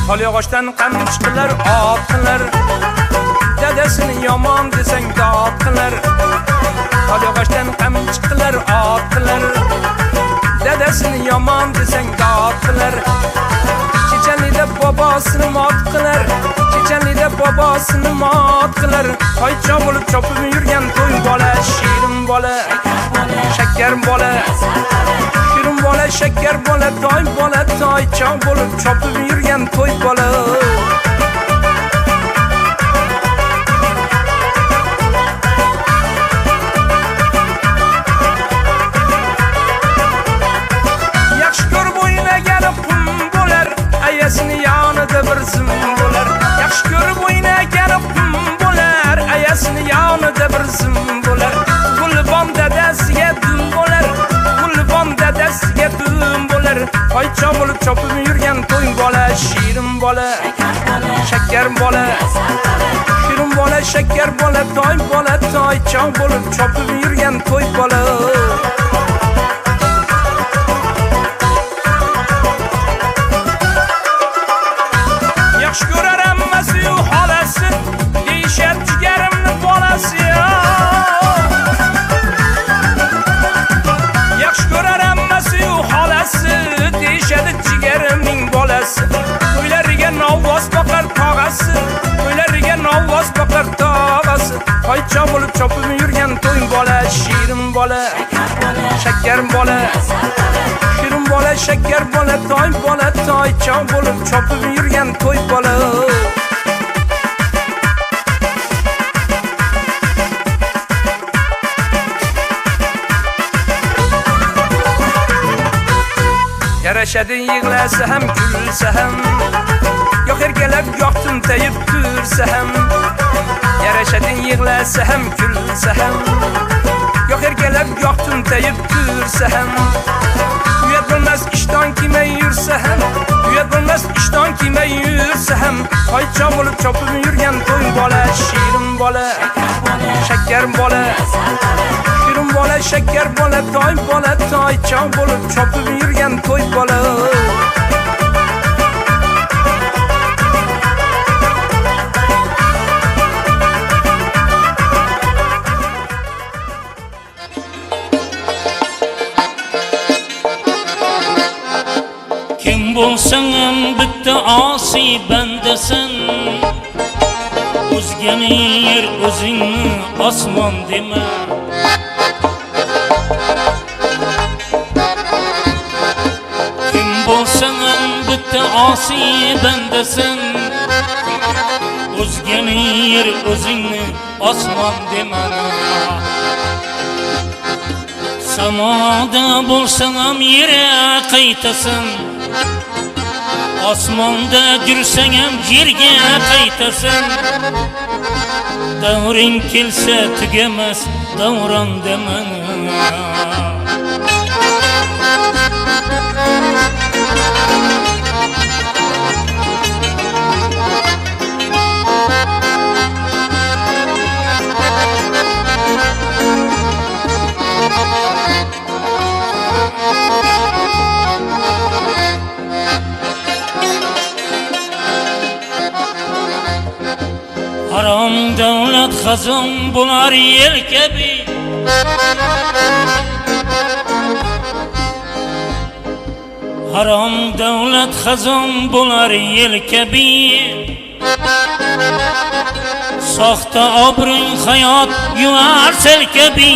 Qolyog'ochdan qamchiqilar otqilar. Dadasini yomon desang dotqilar. Qolyog'ochdan qamchiqilar otqilar. Dadasini yomon desang dotqilar. Chechanlida bobosini mot qilar. Chechanlida bobosini mot qilar. Toycha bo'lib chopib yurgan to'y bola, shirin bola, shakkar bola. Shirin bola, shakkar bola, toycha bo'lib chopib yurgan to'y bola. Yaxshi ko'rib o'ynagan qum bo'lar, ayasini yonida bir zum bo'lar. Yaxshi ko'rib o'ynagan qum bo'lar, ayasini yonida bir zum bo'lar. Gulbon dadasiga dum bo'lar, gulbon dadasiga dum bo'lar. Toycha bo'lib chopib yurgan to'y bola, shirin bola, shakkar bola. Shirin bola, shakkar bola, toycha bo'lib chopib yurgan to'y bola. Yaxshi ko'rar ammasi-yu xolasi, deyishar jigarimni bolasi. Yaxshi ko'rar ammasi-yu xolasi, deyishadi jigarimning bolasi. To'ylariga novvos boqar tog'asi, to'ylariga novvos boqar tog'asi. Toycha bo'lib chopib yurgan to'y bola, shirin bola, shakkar bola. Shirin bola, shakkar bola, toycha bo'lib chopib yurgan to'y bola. Yarashadi yig'lasa ham, kulsa ham, yo'q erkalab yo'qtin tayib tursa ham. Yarashadi yig'lasa ham, kulsa ham, yo'q erkalab yo'qtin tayib tursa ham. Uyat bo'lmas ishton kiymay yursa ham, uyat bo'lmas ishton kiymay yursa ham. Toycha bo'lib chopib yurgan to'y bola, shirin bola, shakkar bola. Shirin bola, shakkar bola, toycha bo'lib chopib yurgan to'y bola. Kim bo'lsang ham bitta osiy bandasan. O'zgani yer, o'zingni osmon dema. Kim bo'lsang ham bitta osiy bandasan. O'zgani yer, o'zingni osmon dema. Samoda bo'lsang ham yerga qaytasan. Osmonda yursang ham yerga qaytasan. Davring kelsa tugamas davron dema. Harom davlat xazon bo'lar yel kabi. Harom davlat xazon bo'lar yel kabi. Soxta obro'ng hayot yuvar sel kabi.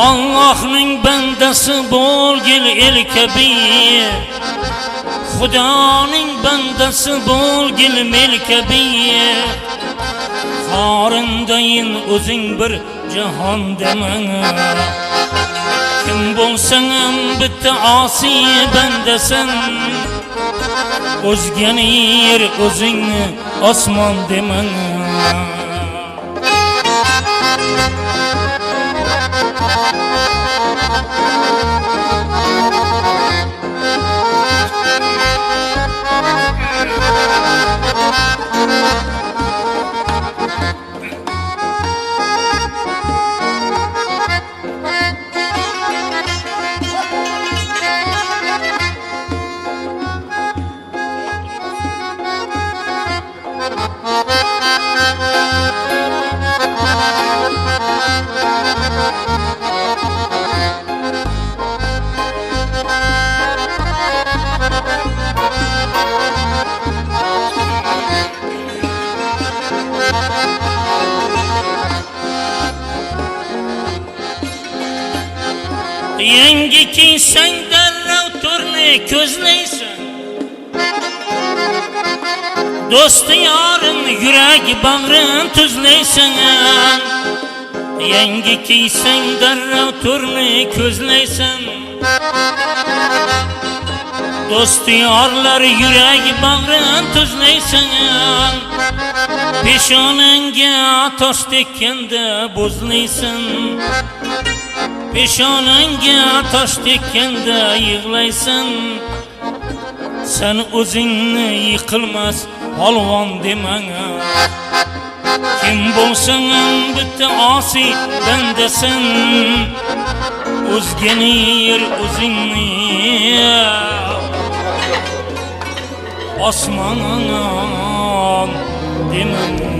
Allohning bandasi bo'lgil el kabi. Xudoning bandasi bo'lgil mel kabi. Xorindayin o'zing bir jahon demang. Kim bo'lsang ham bitta osiy bandasan. O'zgani yer, o'zingni osmon demang. ko'zlaysan do'sti yorin yuragi bag'rin tuzlaysan yangi kiysang darrov turni ko'zlaysan do'sti yorlar yuragi bag'rin tuzlaysan peshonangga tosh tekkanda bo'zlaysan peshonangga tosh tekkanda yig'laysan sen o'zingni yiqilmas polvon demang kim bo'lsang bitta osiy bandasan o'zgani yer o'zingni osmonon demang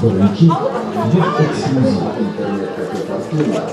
Boniki, web ekskluzji internetowy Fortuna.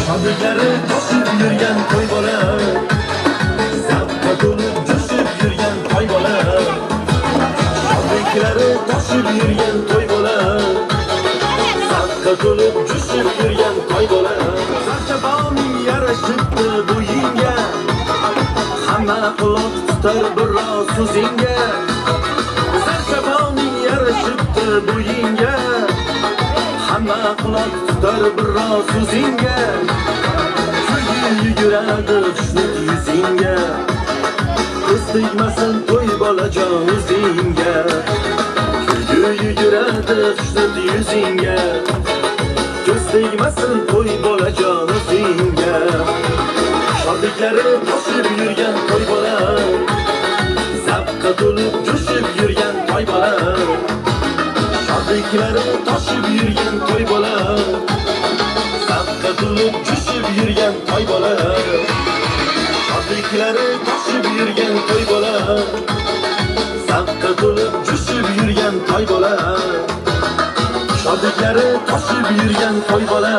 Şadıkları taşıp yürgen toy bola, zappa dolup coşup yürgen toy bola. Şadıkları taşıp yürgen toy bola, zappa dolup coşup yürgen toy bola. Sarçabağımın yaraşıptı bu yinge, hamma quloq tutar biroz so'zingga. Sarçabağımın yaraşıptı bu yinge, hamma quloq tutar biroz so'zingga. Yuguradi xushnud yuzingga, ko'z tegmasin to'y bolajon o'zingga. Yuguradi xushnud yuzingga, ko'z tegmasin to'y bolajon o'zingga. Shodliklari toshib yurgan to'y bola, zavqqa to'lib jo'shib yurgan to'y bola. Shodliklari toshib yurgan to'y bola, zavqqa to'lib jo'shib yurgan to'y bola. Shodliklari toshib yurgan to'y bola, zavqqa to'lib jo'shib yurgan to'y bola. Shodliklari toshib yurgan to'y bola,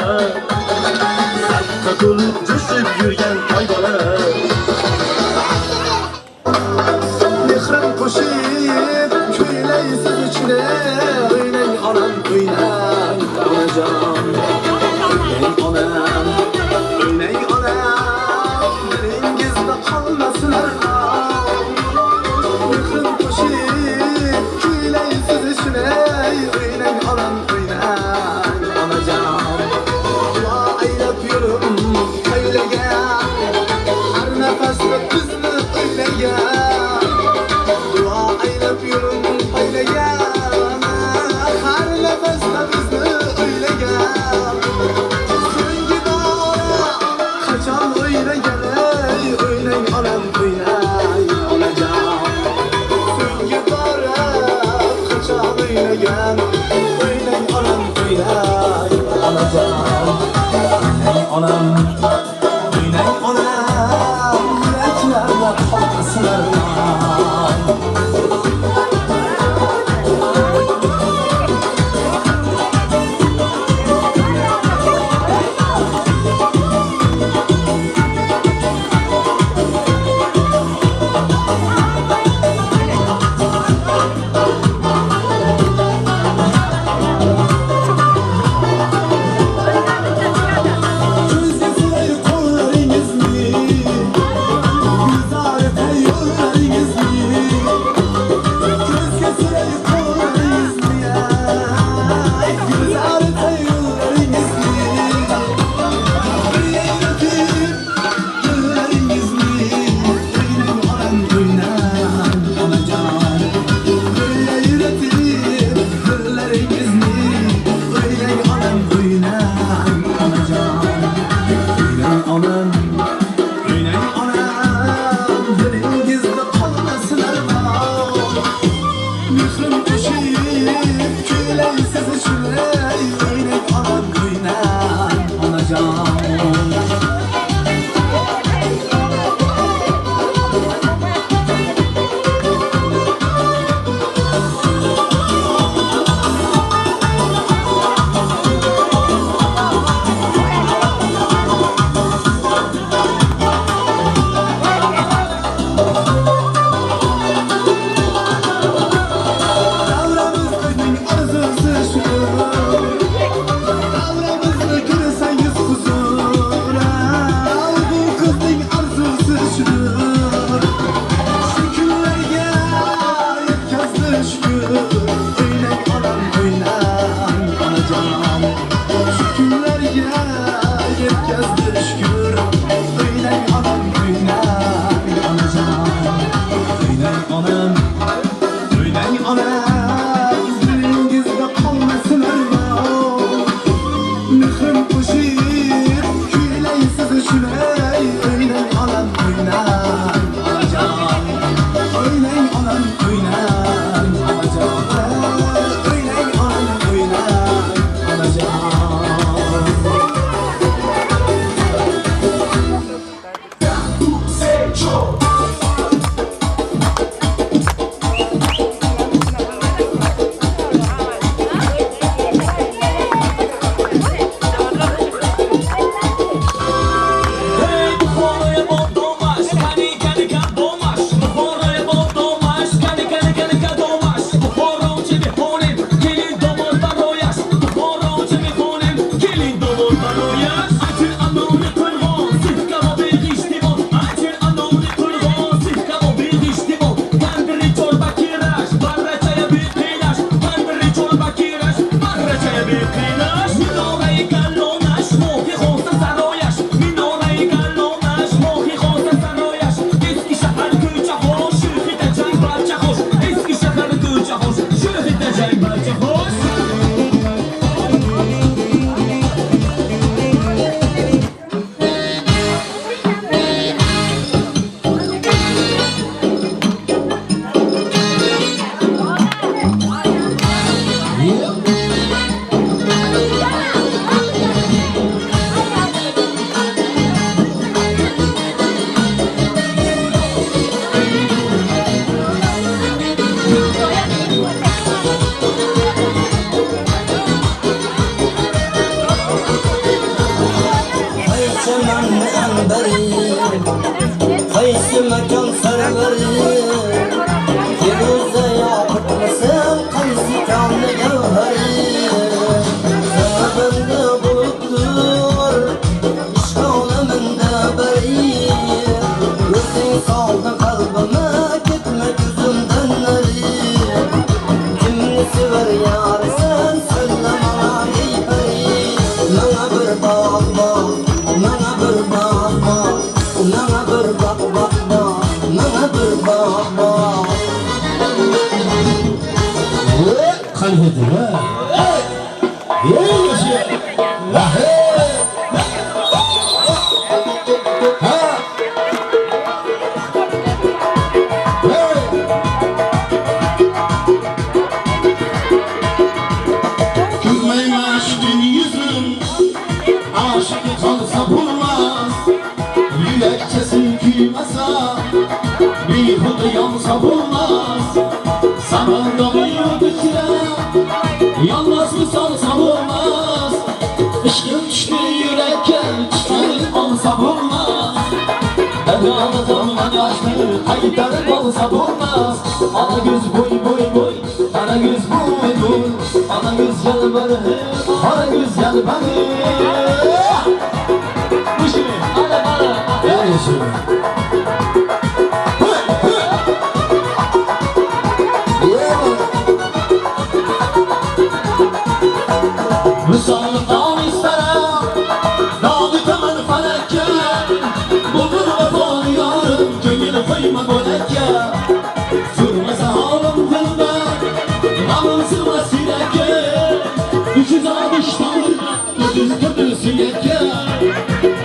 zavqqa to'lib jo'shib yurgan to'y bola. Mehrim qo'shib kuylaysiz ichine, o'ynang onam o'ynang onajon. O'ynang onam, o'ynang onam, dilingizda qolmasin armon. Mehrim qo'shib kuylaysiz ichine, o'ynang onam o'ynang onajon. Duo aylab yurum o'ylagan, har nafasda bizni o'ylagan. Duo aylab yurum o'ylagan, har nafasda bizni o'ylagan. So'nggi bora qachon o'ylagan, o'ynang onam o'ynang onajon. So'nggi bora qachon o'ylagan, o'ynang onam o'ynang onajon. O'ynang onam, o'ynang onam, yuraklarda qolmasin armon. Gözyaşları kollarınız mı? Güzel yo'llaringiz Yalnız mı salsam olmaz. Işkım düştü yürekke, çıkarıp alsam olmaz. Bedava damla yaşlı, kayıtlarım olsam olmaz. Ana göz boy boy boy, ana göz boy boy. Ana göz gel bana, ana göz gel bana. Bu şimdi, ana bana. Gel şimdi. Müsaadan isterim, dağlı temel felekke. Bulur vefalı yarım, gönül koyma bolekke. Sürmese halim dilde, namusu vesileke. 360 tağır, götür süyekke.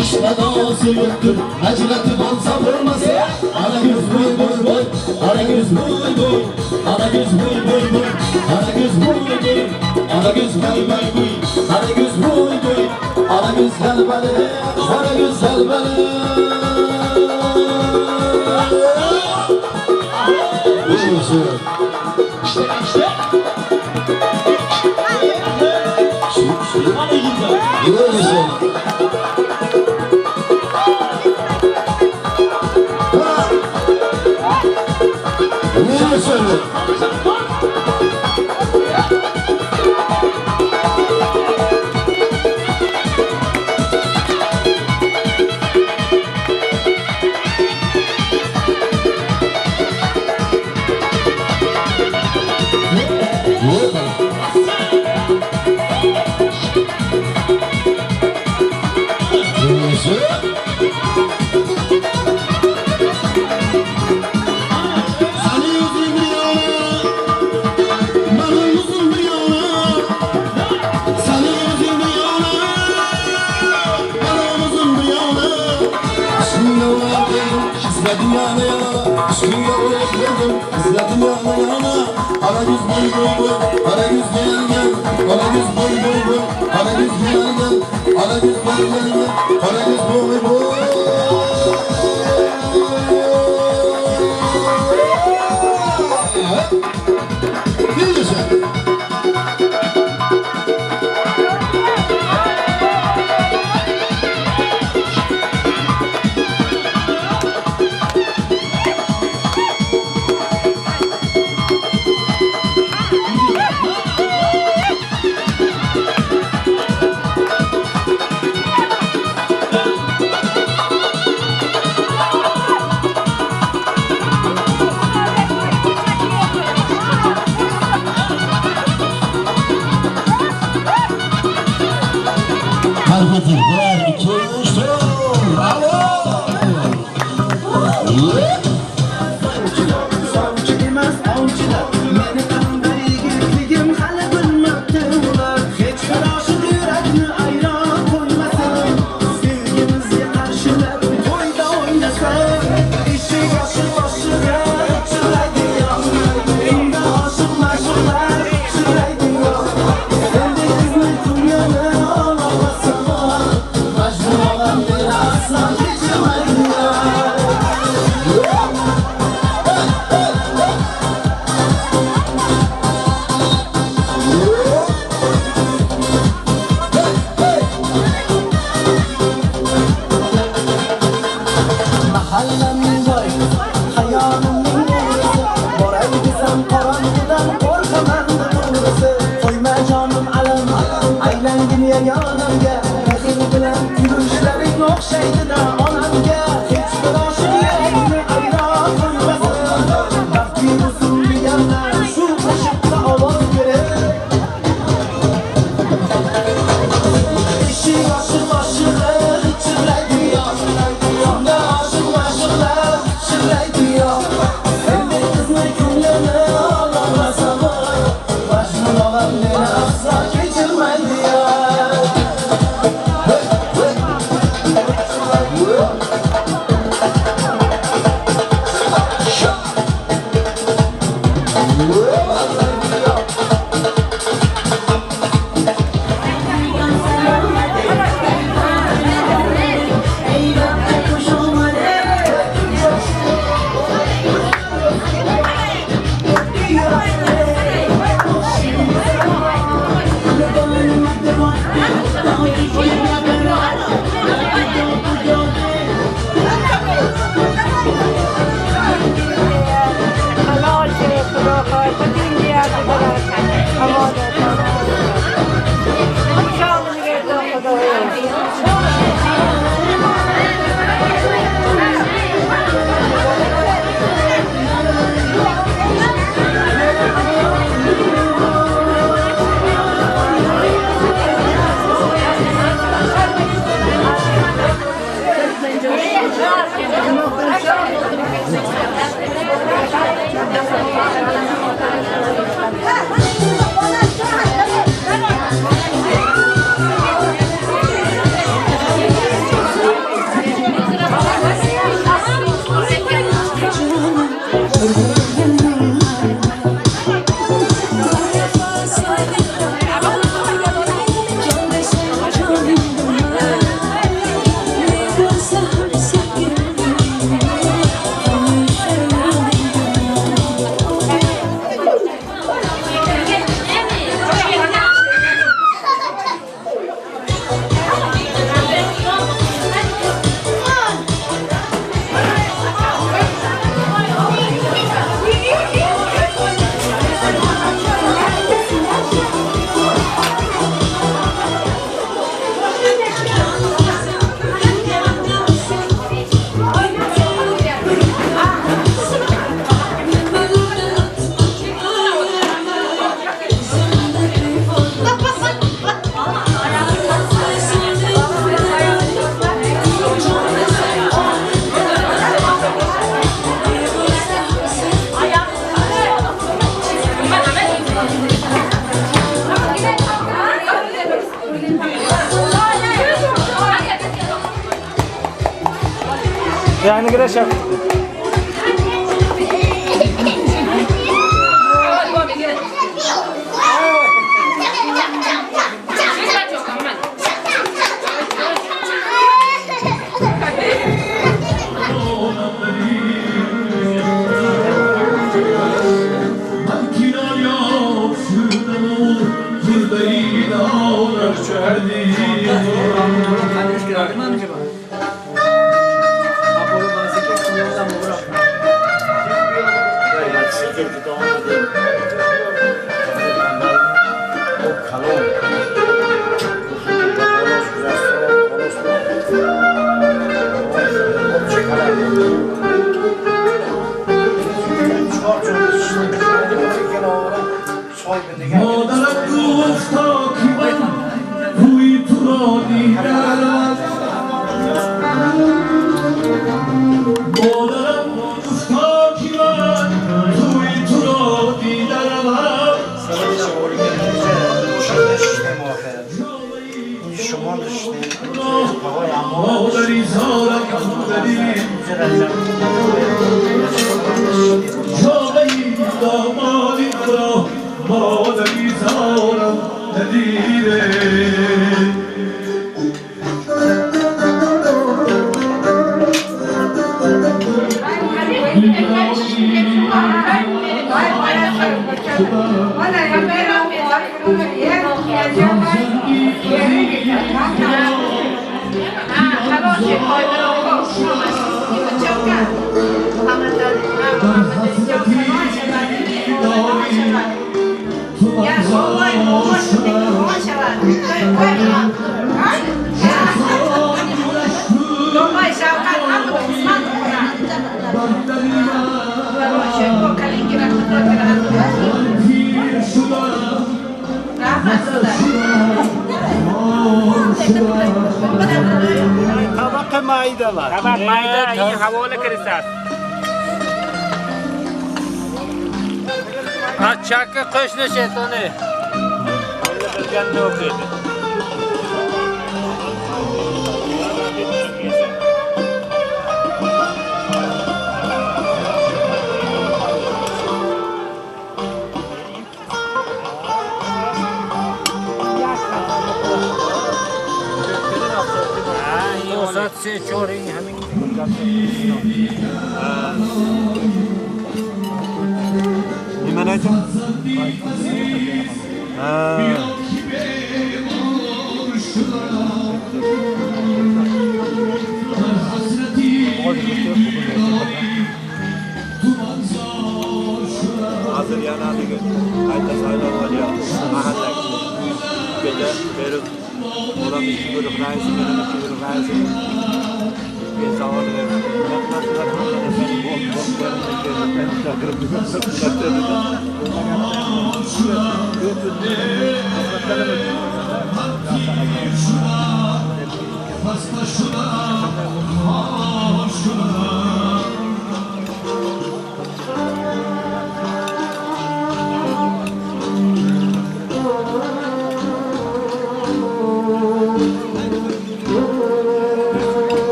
İşte dağısı yoktur, acileti balsa vurması. Ana göz boy boy boy, ana göz boy boy. Ana göz boy boy boy, ana göz boy boy. Ana göz boy boy boy, ana göz boy boy. Ana göz gel bana, ana göz gel bana. İşte. Hadi gidelim. Gidelim. Ne söylüyor? yonimga Qading bilan kulishlaring o'xshaydi-da onamga Hech bir oshiq yo'qni ayron qo'ymasin Baxtli bo'lsin deganlar shu qo'shiqqa ovoz berin Eshik oshiq oshiqlar chirlaydi yosh Unda oshiq mashqlar chirlaydi yosh Endi qizni ko'nglini ololmasam Majnun olam meni aslo kechirmaydi yosh Yani güreşe. Ya, mayda var. Tamam mayda iyi havola kirasiz. Chakka qo'shni shetoni. Bilganni o'qiydi. Sen choring haming. Nimani aytding? Hozir yana haligi qayta saylov bo'lyapti. Mahallaga. Kecha berib odam ikki guruh raisi, men ikki guruh raisi. Ben savol berdim.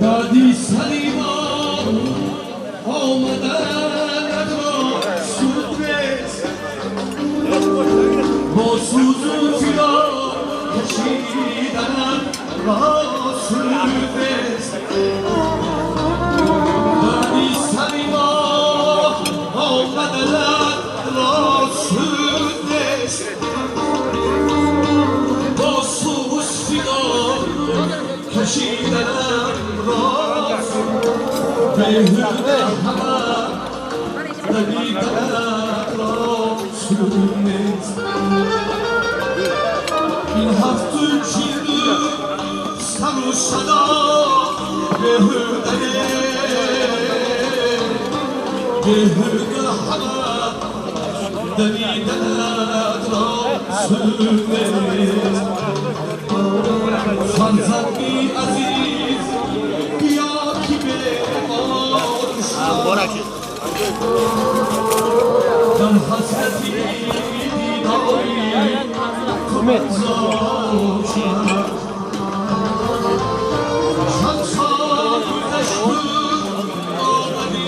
Dadi Salima olmadan sürpriz Bozsuzun filan keşiden sürpriz Dadi Salima olmadan sürpriz Bozsuz filan keşiden Behüde hava Dalidara sürmez Bir hafta çildi Sarışada Behüde hava Dalidara sürmez Sanzaki aziz Ya kibe Bonaki. Can hasreti didari Kumet Şansan aşkı Ağani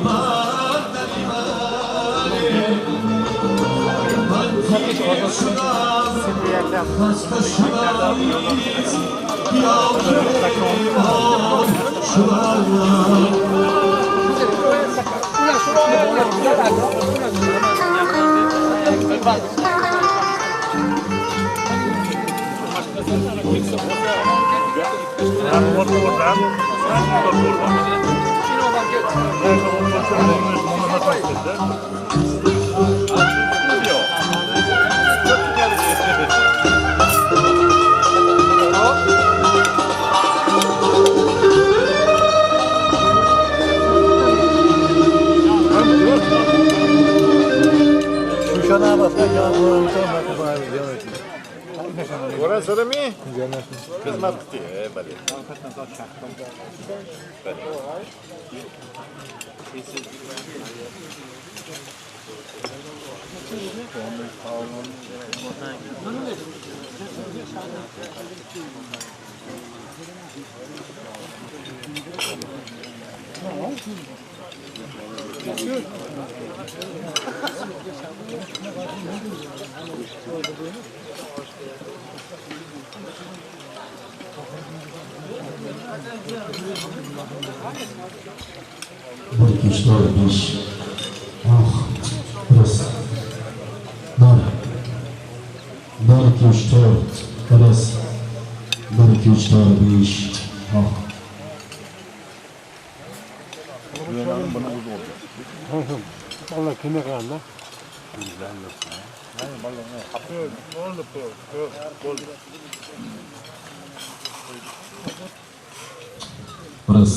Madani Madani şunan Hasta şunan Yavrum şunan Orası da mı? Hizmet tutuyor. Bale. Bir, iki, dört, beş. Ah, burası. Bir, iki, üç, dört. Burası. Bir, iki, üç, dört, beş. Ah. Allah kim qilganda? Biroz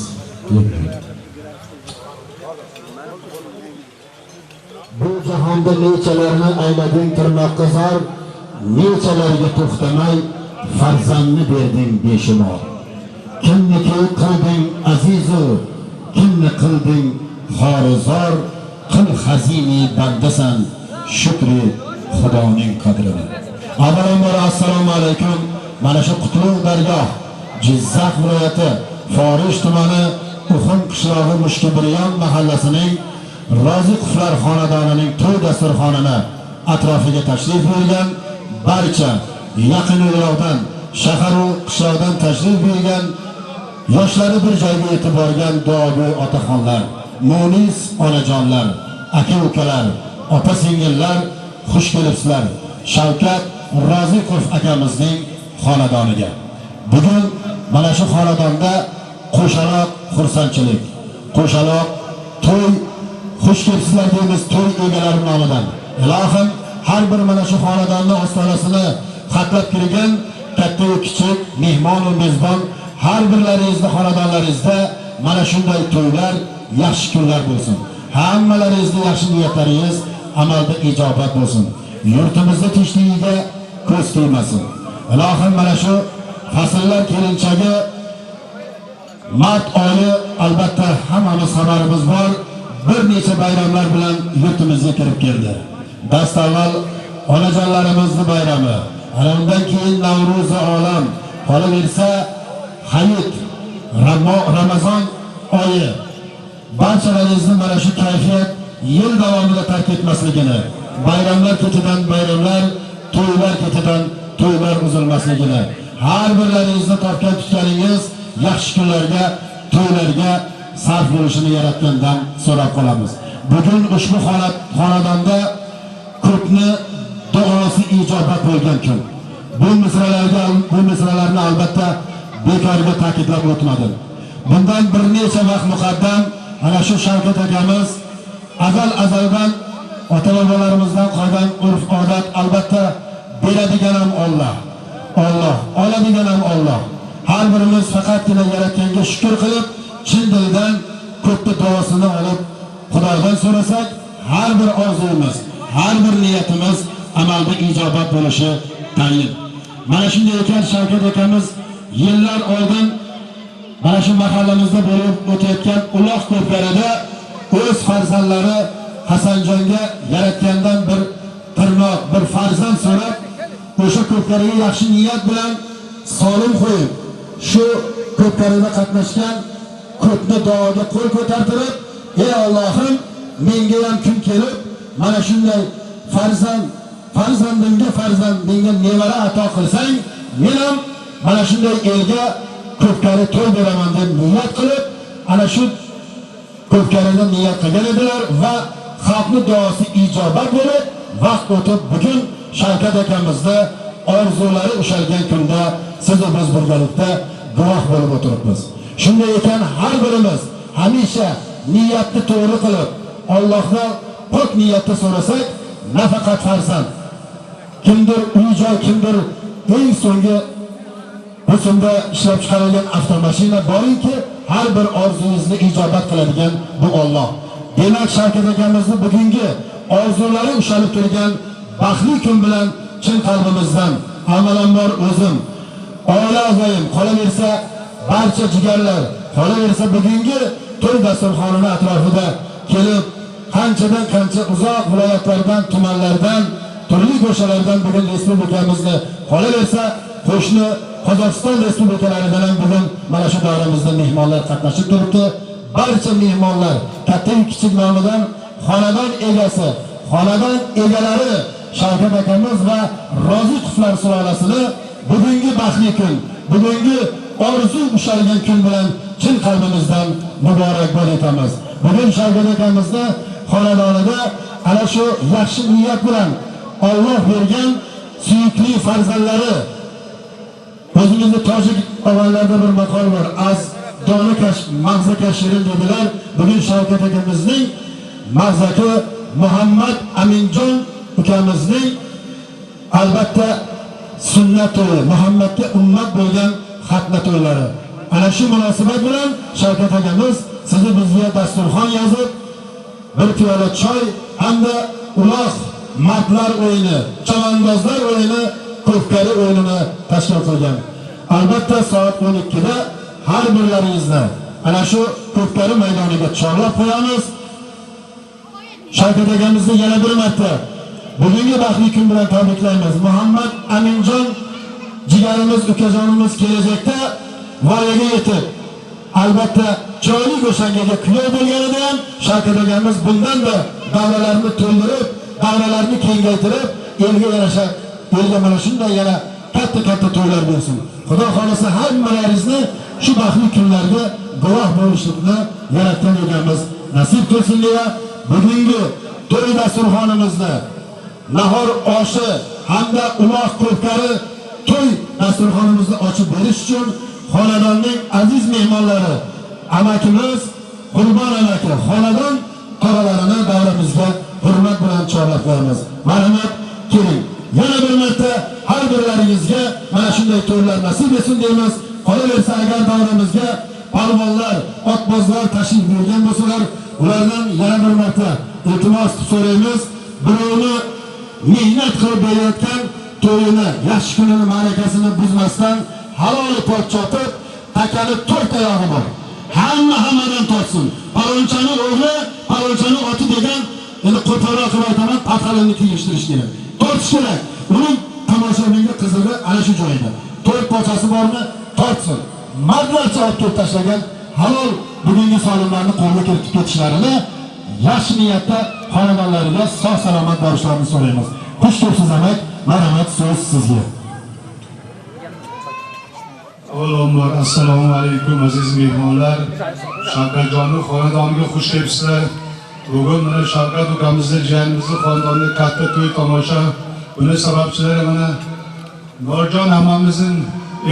bu jahonda nechalarni aylading tirnoqqa zor, nechalarga to'xtamay farzandni berding beshumor. Kimniki qilding azizu, kimni qilding xorizor, qil xazini bandasan, shukri xudoning qadrini. Avvalambor assalomu alaykum. Mana shu qutlug' dargoh Jizzax viloyati Forish tumani Uxum qishlog'i Mushkibiryon mahallasining Roziqovlar xonadonining to'y dasturxonini atrofiga tashrif buyurgan barcha yaqin yo'llardan, shahar va qishloqdan tashrif buyurgan yoshlari bir joyga yetib borgan duogo'y otaxonlar, munis onajonlar, aka-ukalar, opa-singillar, xush kelibsizlar. Shavkat Roziqov akamizning xonadoniga. Bugun mana shu xonadonda qo'shaloq xursandchilik, qo'shaloq to'y, xush kelibsizlar deymiz to'y egalari nomidan. Ilohim har bir mana shu xonadonning ostonasini xatlab kirgan katta va kichik, mehmon va mezbon har birlaringizning xonadonlaringizda mana shunday to'ylar, yaxshi kunlar bo'lsin. Hammalaringizning yaxshi niyatlaringiz amalda ijobat bo'lsin. Yurtimizda tinchligiga ko'z tegmasin. Ilohim mana shu fasllar kelinchagi mart oyi albatta hammamiz xabarimiz bor. Bir necha bayramlar bilan yurtimizga kirib keldi. Dastavval onajonlarimizning bayrami, undan keyin Navro'zi olam, qolaversa Hayit, Ramazon oyi. Barchalaringizni mana shu kayfiyat yil davomida tark etmasligini, bayramlar ketidan bayramlar, to'ylar ketidan to'ylar uzilmasligini, har birlaringizni topgan tutganingiz yaxshi kunlarga, to'ylarga sarf bo'lishini yaratgandan so'rab qolamiz. Bugun ushbu xonadonda ko'pni duosi ijobat bo'lgan kun. Bu misralarni albatta bekorga ta'kidlab o'tmadim. Bundan bir necha vaqt muqaddam ana shu Shavkat akamiz azaldan ota-bobolarimizdan qolgan urf-odat albatta beradigan ham Alloh, oladigan ham Alloh. Har birimiz faqatgina yaratganga shukr qilib, chin dildan ko'pni duosini olib, Xudodan so'rasak, har bir orzuyimiz, har bir niyatimiz amalda ijobat bo'lishi tayin. Mana shunday ekan Shavkat akamiz yillar oldin mana shu mahallamizda bo'lib o'tayotgan uloq ko'pkarida o'z farzandlari Hasanjonga yaratgandan bir tirnoq, bir farzand so'rab, o'sha ko'pkariga yaxshi niyat bilan solim qo'yib, shu ko'pkarida qatnashgan ko'pni duoga qo'l ko'tartirib, ey Allohim, menga ham kun kelib, mana shunday farzandimga menga nevara ato qilsang, men ham mana shunday elga ko'pkari to'y beraman deb niyat qilib, ana shu ko'pkarida niyat qilgan edilar va xalqning duosi ijobat bo'lib, vaqt o'tib bugun Shavkat akamizda orzulari ushalgan kunda siz va biz birgalikda guvoh bo'lib o'tiribmiz. Shunday ekan har birimiz hamisha niyatni to'g'ri qilib, Allohdan pok niyatda so'rasak, nafaqat farzand, kimdir uy-joy, kimdir eng so'nggi Rusumda ishlab chiqarilgan avtomashina borinki, har bir orzungizni ijobat qiladigan bu Alloh. Demak, Shavkat akamizning bugungi orzulari ushalib turgan baxtli kun bilan chin qalbimizdan avvalambor o'zim, oila a'zoyim, qolaversa barcha jigarlar, qolaversa bugungi to'y dasturxonining atrofida kelib, qanchadan qancha uzoq viloyatlardan, tumanlardan, turli ko'chalardan bugun respublikamizni, qolaversa qo'shni Qozog'iston respublikalaridan ham bugun mana shu davramizda mehmonlar qatnashib turibdi. Barcha mehmonlar katta va kichik nomidan xonadon egasi, xonadon egalari Shavkat akamiz va Roziqovlar sulolasiga bugungi baxtli kun, bugungi orzu ushalgan kun bilan chin qalbimizdan muborakbod etamiz. Bugun Shavkat akamizni xonadonida ana shu yaxshi niyat bilan Alloh bergan suyukli farzandlari, o'zimizda tojik avvallarda bir maqol bor, az dona kash, mag'za kashirin dedilar. Bugun Shavkat akamizning mag'zaki Muhammad Aminjon ukamizning albatta sunnat to'yi, Muhammadga ummat bo'lgan xatna to'ylari. Ana shu munosabat bilan Shavkat akamiz sizni bizga dasturxon yozib, bir piyola choy hamda uloq mardlar o'yini, chavandozlar o'yini, ko'pkari o'yinini tashkil qilgan. Albatta soat 12 da har birlaringizni ana shu ko'pkari maydoniga chorlab qo'yamiz. Shavkat akamizni yana bir marta bugungi baxtli kun bilan tabriklaymiz. Muhammad Aminjon jigarimiz, ukajonimiz kelajakda voyaga yetib, albatta chiroyli go'shangaga kuyov bo'lganida ham Shavkat akamiz bundan da davralarni to'ldirib, davralarni kengaytirib, elga yarasha, elga mana shunday yana katta to'ylar bersin. Xudo xolasa hammalaringizni shu baxtli kunlarga guvoh bo'lishlikni yaratgan egamiz nasib qilsin deya bugungi to'y dasturxonimizni nahor oshi hamda uloq ko'pkari to'y dasturxonimizni ochib berish uchun xonadonning aziz mehmonlari amakimiz Qurbon amaki xonadon qoralarini davramizga hurmat bilan chorlab qo'yamiz. Marhamat, keling. Yana bir marta har birlaringizga mana shunday to'ylar nasib etsin deymiz. Qolaversa agar davramizga palvonlar, otbozlar tashrif buyurgan bo'lsalar, ulardan yana bir marta iltimos so'raymiz. Birovni mehnat qilib berayotgan to'yini, yaxshi kunini, ma'rakasini buzmasdan halol pochchotib, takani 4 oyog'i bor. Hammadan tortsin. Palonchaning o'g'li, palonchaning oti degan, endi qo'polroq qilib aytaman, patxalarni kiyishtirish kerak. Tortish kerak. Uning tomoshabinga qizig'i ana shu joyda. 4 pochasi bormi? Tortsin. Mardlarcha olib kelib tashlagan halol bugungi solimlarni qo'lga kiritib ketishlarini yaxshi niyatda xonadonlariga sog' salomat borishlarini so'raymiz. Xush kelibsiz amak. Marhamat, so'z sizga. Avvalambor assalomu alaykum aziz mehmonlar. Shavkatjonning xonadoniga xush kelibsizlar. Bugun mana Shavkat ukamizning jiyanimizning xonadonida katta to'y tomosha. Buni sababchilari mana Norjon hammamizning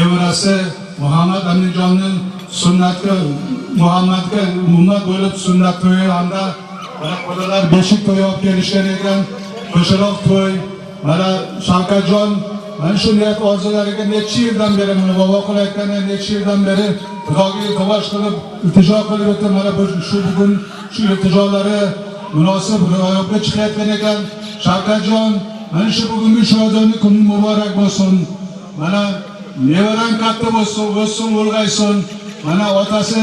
evarasi Muhammad Aminjonning sunnatga Muhammadga ummat bo'lib sunnat to'yi hamda mana qo'dalar beshik to'yi olib kelishgan ekan. Qo'shaloq to'y. Mana Shavkatjon mana shu niyat orzulariga necha yildan beri buni bobo qilayotganda necha yildan beri Xudoga iltimos qilib, iltijo qilib o'tib, mana shu bugun shu iltijolari munosib ro'yobga chiqayotgan ekan. Shavkatjon, mana shu bugungi shodonlik kuni muborak bo'lsin. Mana nevarang katta bo'lsin, ulg'aysin. Mana otasi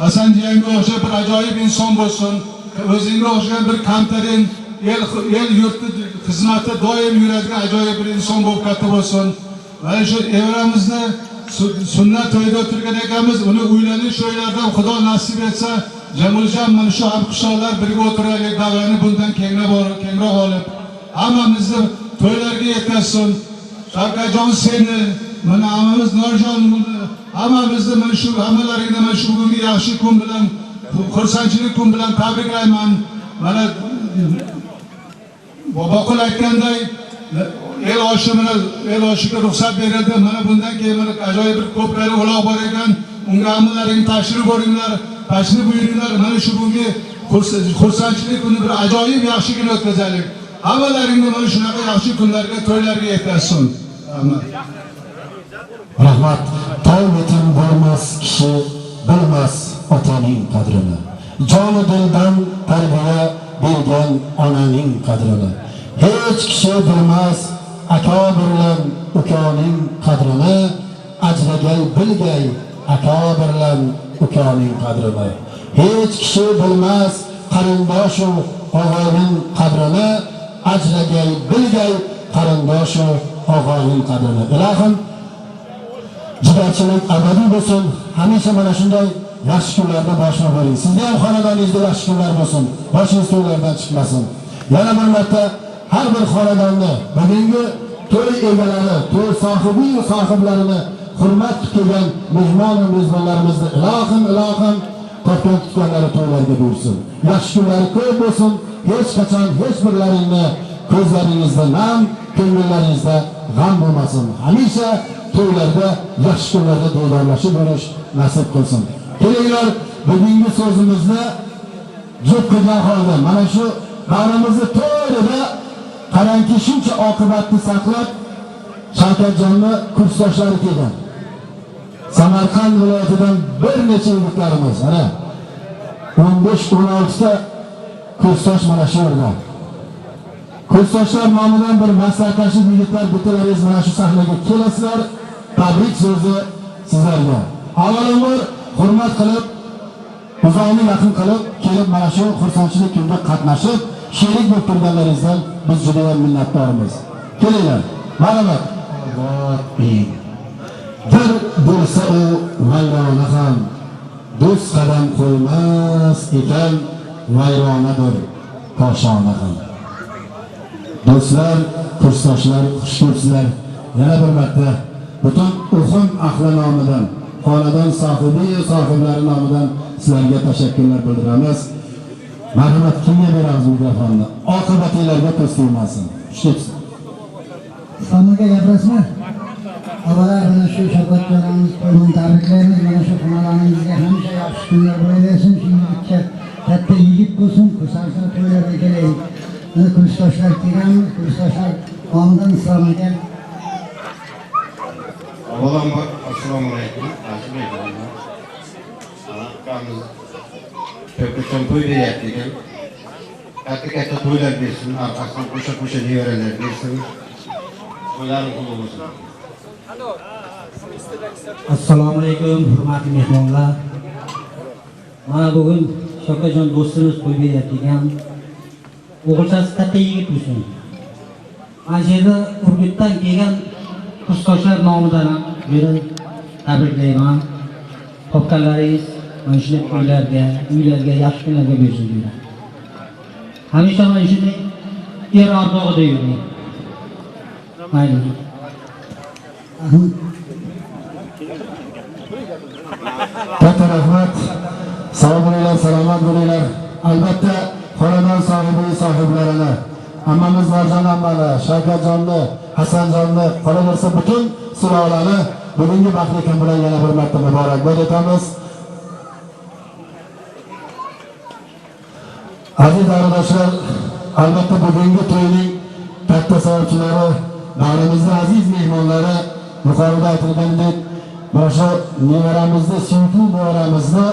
Hasan jiyanga o'xshab bir ajoyib inson bo'lsin. O'zingga o'xshagan bir kamtarin el yurtni xizmatda doim yuradigan ajoyib bir inson bo'lib katta bo'lsin. Mana shu evramizni sunnat to'yida o'tirgan ekanmiz. Uni uylanish to'ylardan Xudo nasib etsa, jamiljon mana shu hamqishloqlar birga o'tiraylik, davrani bundan kengroq olib, hammamizni to'ylarga yetkazsin. Shavkatjon seni, mana hammamiz Norjon, hammamizni mana shu hammalaringni mana shu bugungi yaxshi kun bilan, xursandchilik kun bilan tabriklayman. Mana boboqul aytganday el oshiga ruxsat berildi. Mana bundan keyin mana ajoyib bir ko'pkari uloq bor ekan. Unga hammalaring tashrif buyuringlar. Mana shu bugungi xursandchilik kuni bir ajoyib yaxshi kun o'tkazaylik. Hammalaringni mana shunaqa yaxshi kunlarga, to'ylarga yetkazsin. Rahmat. Toy yetim bo'lmas kishi bilmas otaning qadrini. Joni dildan tarbiya bergan onaning qadrini. Hech kishi bilmas aka bilan ukaning qadrini. Ajragay bilgay aka bilan ukaning qadrini. Hech kishi bilmas qarindosh og'ayning qadrini. Ajragay bilgay qarindosh og'ayning qadrini. Ilohim jigarchilik abadiy bo'lsin. Hamisha mana shunday yaxshi kunlarda boshqa bo'ling. Sizga ham xonadoningizda yaxshi kunlar bo'lsin. Boshingiz to'ylardan chiqmasin. Yana bir marta har bir xonadonni, bugungi to'y egalari, to'y sahiblarini hurmat qilgan mehmon va mezbonlarimizni ilohim topgan tutganlari to'ylarga buyursin. Yaxshi kunlari ko'p bo'lsin. Hech qachon hech birlaringni ko'zlaringizda nam, ko'ngillaringizda g'am bo'lmasin. Hamisha to'ylarda, yaxshi kunlarda diydorlashib yurish nasib qilsin. Kelinglar, bugungi so'zimizni jo'q qilgan holda mana shu Bag'rimizni to'yida qarangki shuncha oqibatni saqlab Shavkatjonni kursdoshlari kelgan. Samarqand viloyatidan bir necha yigitlarimiz, ana 15-16 ta kursdosh mana shu yerda. Kursdoshlar nomidan bir maslahatchi yigitlar bittalaringiz mana shu sahnaga kelasizlar. Tabrik so'zi sizlarga. Avvalambor hurmat qilib, uzoqni yaqin qilib, kelib mana shu xursandchilik kunida qatnashib, sherik bo'lib turganlaringizdan biz juda ham minnatdormiz. Kelinglar. Marhamat. Bir bo'lsa u vayrona ham do'st qadam qo'ymas ekan, vayronadir koshona ham. Do'stlar, kursdoshlar, xush ko'rsizlar. Yana bir marta butun Uxum ahli nomidan, xonadon sohiblari nomidan sizlarga tashakkurlar bildiramiz. Marhamat, kimga beramiz mikrofonni? Oqibatinglarga to's kelmasin. Xushkepsiz. Sanaga gapirasizmi? Avvalo mana shu Shavkatjonimiz bilan tabriklaymiz. Mana shu xonadoningizga hamisha yaxshi kunlar bo'laversin. Shuningcha katta yigit bo'lsin, kursdoshlar to'ylarga kelaylik. Kursdoshlar kelganmiz, kursdoshlar nomidan islom ekan. Avvalambor assalomu alaykum. Shavkatjon to'y beryapti ekan. Katta to'ylar bersin, orqasidan qo'sha nevaralar bersin. To'ylaring qutlug' bo'lsin. Assalomu alaykum, hurmatli mehmonlar. Mana bugun Shavkatjon do'stimiz to'y beryapti ekan. O'g'ilchasi katta yigit bo'lsin. Mana shu yerda Urgutdan kelgan kursdoshlar nomidan ham buni tabriklayman. Topganlaringiz mana shunday uylarga yaxshi kunlarga bersin deyman. Hamisha mana shunday er ardog'ida yuring. Mayli. Katta rahmat. Sog' bo'linglar, salomat bo'linglar. Albatta xonadon sahiblarini, ammamiz Marjon ammani, Shavkatjonni, Hasanjonni, qolaversa butun sulolani bugungi baxtli kun bilan yana bir marta muborakbod etamiz. Aziz qarindoshlar, albatta bugungi to'yning katta sababchilari, bag'rimizda aziz mehmonlari, yuqorida aytilgandek, mana shu nevaramizni, suyukli nevaramizni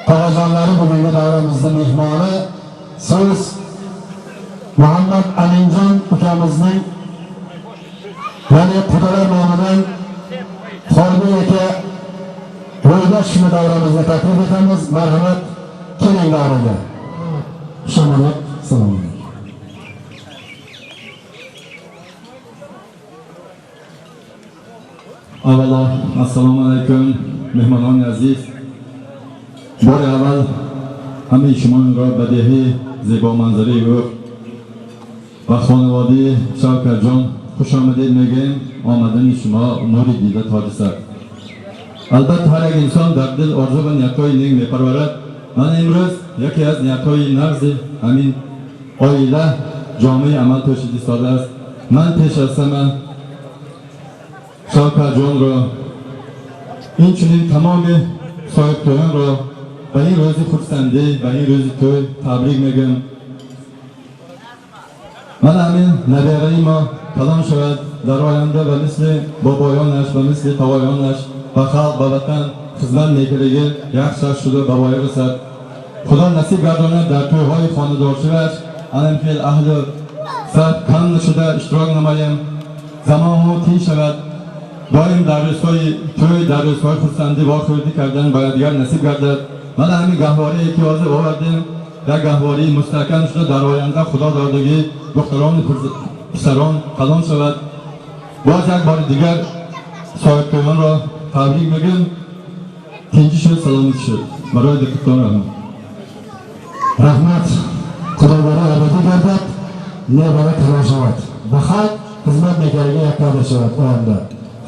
tog'ajonlari bugungi davramizda mehmoni. So'z Muhammad Aminjon ukamizning, ya'ni Qudalar nomidan Xorbiy aka ro'ydosh shuni davramizga taklif etamiz. Marhamat, keling davraga. Shamolat, salom alaykum. Avvalo, assalomu alaykum, mehmonon aziz. Bor avval hamma shuma badiiy zebo manzarayi yo'q va xonavodi Shavkatjon xushomad etmagan omadini shuma umri dida tojisa. Albatta har bir inson dardil orzu va niyatoyining beparvarat. Mana imroz yaki az niyatoyi nafsi amin oila jami amal to'shidi sodas. Man peshasaman Shavkatjon ro inchunin tamomi soyib to'yan ro va این روزی xursandi va این روزی to'y tabrik megim. Mana amin nabirayim kalom shavad dar oyanda va misli boboyonash va misli tavoyonash va xalq va vatan xizmat nekiligi yaxshi shuda baboyi risat. Xudo nasib gardonad dar to'yhoy xonadorchilash alam fil ahli sab kan shuda ishtirok namayim. Zamonu tin shavad doim darsoy to'y darsoy xursandi va xurdi kardan bayadigar nasib gardad. Mana hamma gahvori ehtiyojı o'rdim. Dar gahvori mustahkam shunda dar oyanda Xudo dordagi doktoron pisaron qalon shavad. Bojak bor digar soyib to'g'on ro tabrik megim. Tinchi shu salomat shu. Baroy deputatlar. Rahmat. Xudoga abadiy gardab, nevara talashovat. Va xalq xizmat bekariga yaqinlashovat o'yinda.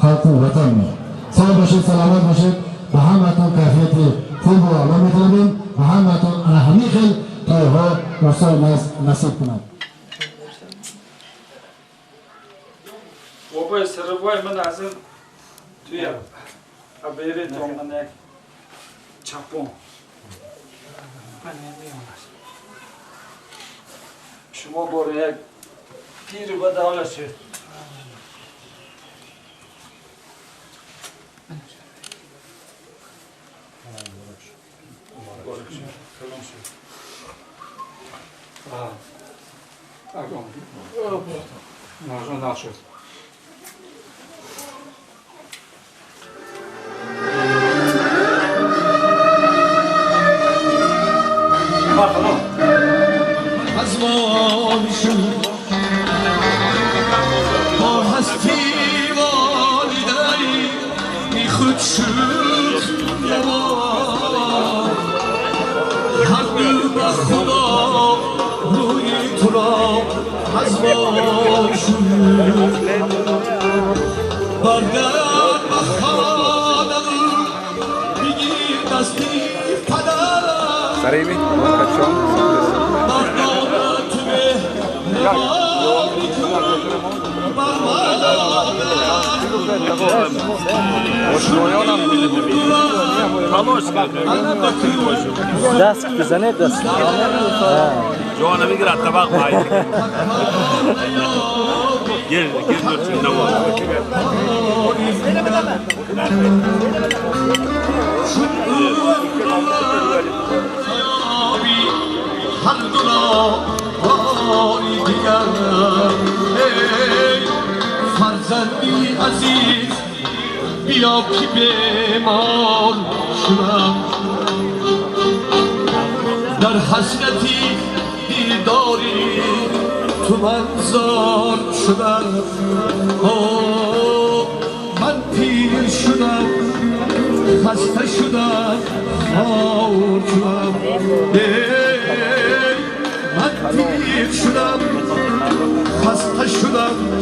Xalq vatanni. Sog' bo'lib, salomat bo'lib, va hammaton kayfiyati pul bo'lam etilaman. Va hammaton ana hamma xil to'yga ro'solmas nasib qiladi. Opay sirvoy mana azim tuya. Abere tomganak chapon. شما برای یک پیر و دولشه از وانشون با هستی والدهی بی خود شد هر به خدا روی تو را از وانشون برگرد به خانم بگیر دستی پدر سریمی دست بزنه دست جوانا بگیر طبق مایی گل گل هر دولا باری دیگر ای فرزندی عزیز بیا که بیمار شدم در حسرتی دیداری تو من زار شدم من پیر شدم خسته شدم خار شدم من پیر شدم خسته شدم